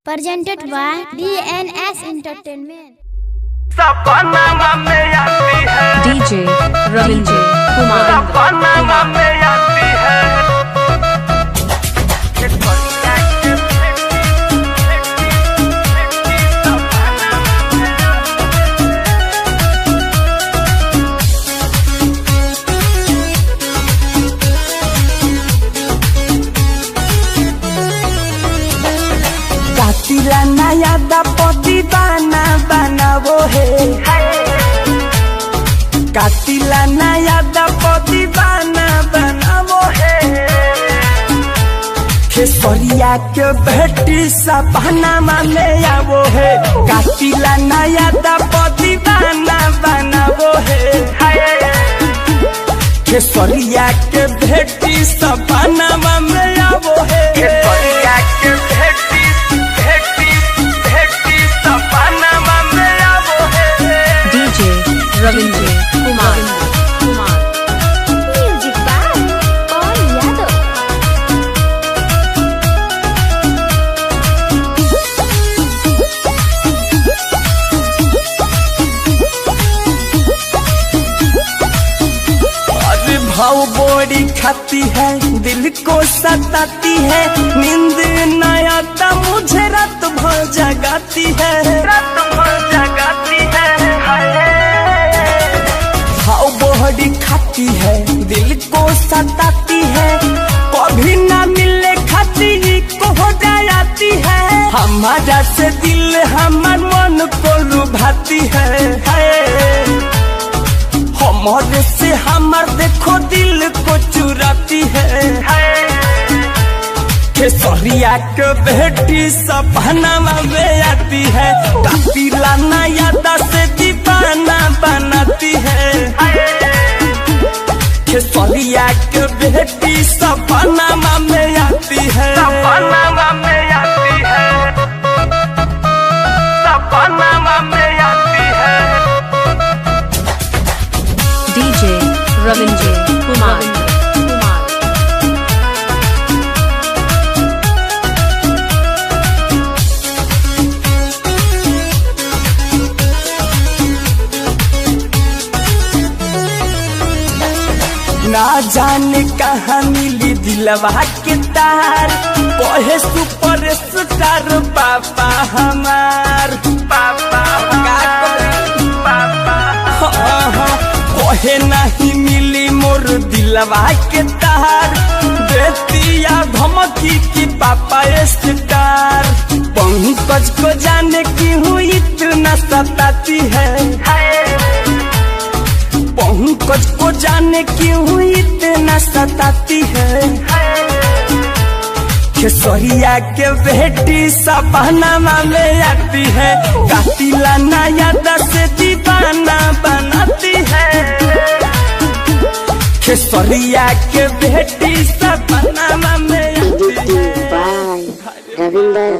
presented by DNS Entertainment। सपना में आती है डीजे रविंद्र कुमार। सपना में आती है कातिला नया दपति बना बनावो है कातिला नया दपति बना बनावो है खेसरिया के बेटी सपना में आवो है कातिला नया दपति बना बनावो है खेसरिया के बेटी सपना में आवो है खेसरिया के भेटी सपना में आवो है DJ Ravindra Kumar. Music by Pawan Yadav. अरे भाव बोरी खाती है दिल को सताती है नींद न आता मुझे रात भर जगाती है रात भर जगाती है भाव बोरी खाती है दिल को सताती है कभी ना मिलने खाती को हो जाती है हमारा से दिल हमार मन को लुभाती है हमारे से हमार देखो दिल को चुराती है खेसरिया के बेटी सपना में आती है कातिला नया से दीवाना बनाती है खेसरिया के बेटी सपना में आती है सपना में आती है सपना में आती है डीजे रविंद्र कुमार। ना जाने कहाँ मिली दिलवा के तार कहे सुपर स्टार पापा हमार पापा कहे नहीं मिली मोर दिलवा के तार देतिया धमकी की पापा स्टार पंकज को जाने क्यों इतना सताती है पंकज को जाने क्यों इतना सताती है खेसरिया के बेटी सपना में आती है कातिला नया से दीवाना बनाती है खेसरिया के बेटी सपना में आती है। रविंद्र